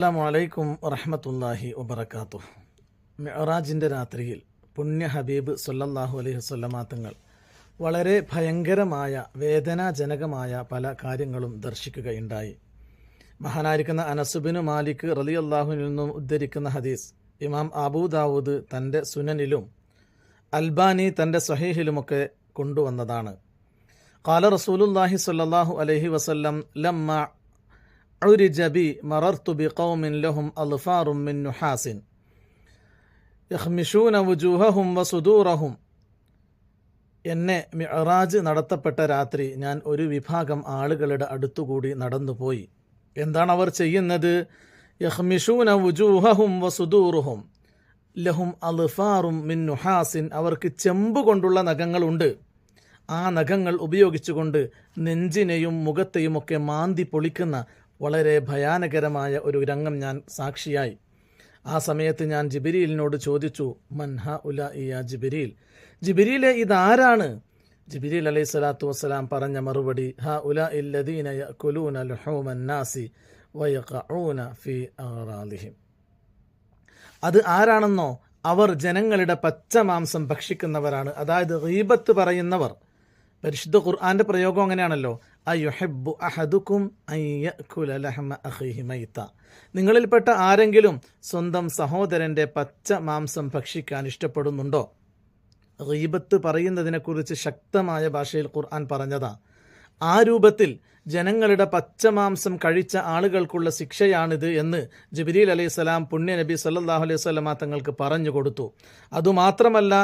അസ്സലാമു അലൈക്കും വറഹ്മത്തുള്ളാഹി വബറകാതുഹു. മിഅ്റാജിൻ്റെ രാത്രിയിൽ പുണ്യ ഹബീബ് സല്ലല്ലാഹു അലൈഹി വസല്ലമ തങ്ങൾ വളരെ ഭയങ്കരമായ വേദനാജനകമായ പല കാര്യങ്ങളും ദർശിക്കുകയുണ്ടായി. മഹാനായിരിക്കുന്ന അനസ് ബിൻ മാലിക് റളിയല്ലാഹുവിൽ നിന്നും ഉദ്ധരിക്കുന്ന ഹദീസ് ഇമാം അബൂ ദാവൂദ് തൻ്റെ സുനനിലും അൽബാനി തൻ്റെ സ്വഹീഹിലുമൊക്കെ കൊണ്ടുവന്നതാണ്. ഖാല റസൂലുള്ളാഹി സ്വല്ലല്ലാഹു അലൈഹി വസല്ലം ലമ്മ ഉരിജ ബി മറർതു ബിഖൗമിൻ ലഹും അൽഫാറും മിൻ നുഹാസിൻ യഖ്മിശൂന വുജൂഹഹും വസുദൂറഹും. എന്നെ മിഅ്റാജ് നടത്തപ്പെട്ട രാത്രി ഞാൻ ഒരു വിഭാഗം ആളുകളുടെ അടുത്തുകൂടി നടന്നുപോയി. എന്താണ് അവർ ചെയ്യുന്നത്? യഖ്മിശൂന വുജൂഹഹും വസുദൂറുഹും ലഹും അൽഫാറും മിൻ നുഹാസിൻ. അവർക്ക് ചെമ്പ് കൊണ്ടുള്ള നഖങ്ങളുണ്ട്. ആ നഖങ്ങൾ ഉപയോഗിച്ചുകൊണ്ട് നെഞ്ചിനെയും മുഖത്തെയുമൊക്കെ മാന്തി പൊളിക്കുന്ന വളരെ ഭയാനകരമായ ഒരു രംഗം ഞാൻ സാക്ഷിയായി. ആ സമയത്ത് ഞാൻ ജിബ്രീലിനോട് ചോദിച്ചു, മൻ ഹ ഉല യാ ജിബ്രീൽ, ജിബ്രീലെ ഇതാരാണ്? ജിബ്രീൽ അലൈഹി സ്വലാത്തു വസ്സലാം പറഞ്ഞ മറുപടി, ഹ ഉല ഇല്ലദീന യഅകുലൂന ലുഹൂമൻ നാസി വയഖഊന ഫീ അഗ്റാദിഹിം. അത് ആരാണെന്നോ, അവർ ജനങ്ങളുടെ പച്ച മാംസം ഭക്ഷിക്കുന്നവരാണ്, അതായത് ഗീബത്ത് പറയുന്നവർ. പരിശുദ്ധ ഖുർആന്റെ പ്രയോഗം അങ്ങനെയാണല്ലോ, അയുഹിബ്ബു അഹദുക്കും അൻ യഅകുല ലഹമ അഖീഹി മൈത. നിങ്ങളിൽപ്പെട്ട ആരെങ്കിലും സ്വന്തം സഹോദരന്റെ പച്ച മാംസം ഭക്ഷിക്കാൻ ഇഷ്ടപ്പെടുന്നുണ്ടോ? ഗീബത്ത് പറയുന്നതിനെക്കുറിച്ച് ശക്തമായ ഭാഷയിൽ ഖുർആൻ പറഞ്ഞതാ. ആ രൂപത്തിൽ ജനങ്ങളുടെ പച്ചമാംസം കഴിച്ച ആളുകൾക്കുള്ള ശിക്ഷയാണിത് എന്ന് ജിബ്രീൽ അലൈഹിസ്സലാം പുണ്യ നബി സല്ലല്ലാഹു അലൈഹി വസല്ലമ തങ്ങൾക്ക് പറഞ്ഞു കൊടുത്തു. അതുമാത്രമല്ല,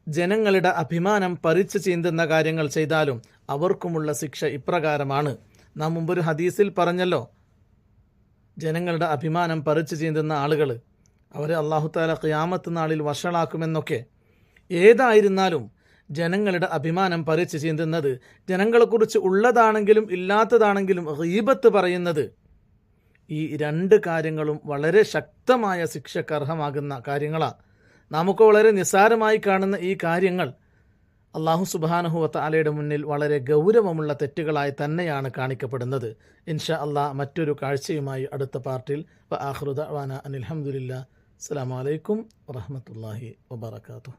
ജനങ്ങളുടെ അഭിമാനം പറിച്ചു ചീന്തുന്ന കാര്യങ്ങൾ ചെയ്താലും അവർക്കുമുള്ള ശിക്ഷ ഇപ്രകാരമാണ്. നാം മുമ്പൊരു ഹദീസിൽ പറഞ്ഞല്ലോ, ജനങ്ങളുടെ അഭിമാനം പറിച്ചു ചീന്തുന്ന ആളുകൾ അവരെ അല്ലാഹു തആല ഖിയാമത്ത് നാളിൽ വഷളാക്കുമെന്നൊക്കെ. ഏതായിരുന്നാലും ജനങ്ങളുടെ അഭിമാനം പറിച്ചു ചീന്തുന്നത്, ജനങ്ങളെക്കുറിച്ച് ഉള്ളതാണെങ്കിലും ഇല്ലാത്തതാണെങ്കിലും ഗീബത്ത് പറയുന്നത്, ഈ രണ്ട് കാര്യങ്ങളും വളരെ ശക്തമായ ശിക്ഷക്കർഹമാകുന്ന കാര്യങ്ങളാണ്. നമുക്ക് വളരെ നിസ്സാരമായി കാണുന്ന ഈ കാര്യങ്ങൾ അല്ലാഹു സുബ്ഹാനഹു വ തആലയുടെ മുന്നിൽ വളരെ ഗൗരവമുള്ള തെറ്റുകളായി തന്നെയാണ് കാണിക്കപ്പെടുന്നത്. ഇൻഷാ അല്ലാഹ് മറ്റൊരു കാഴ്ചയുമായി അടുത്ത പാർട്ടിൽ. വ ആഖിറു ദഅ്വാനാ അനിൽ ഹംദുലില്ലാഹ്. അസ്സലാമു അലൈക്കും വറഹ്മത്തുള്ളാഹി വബറകാതുഹു.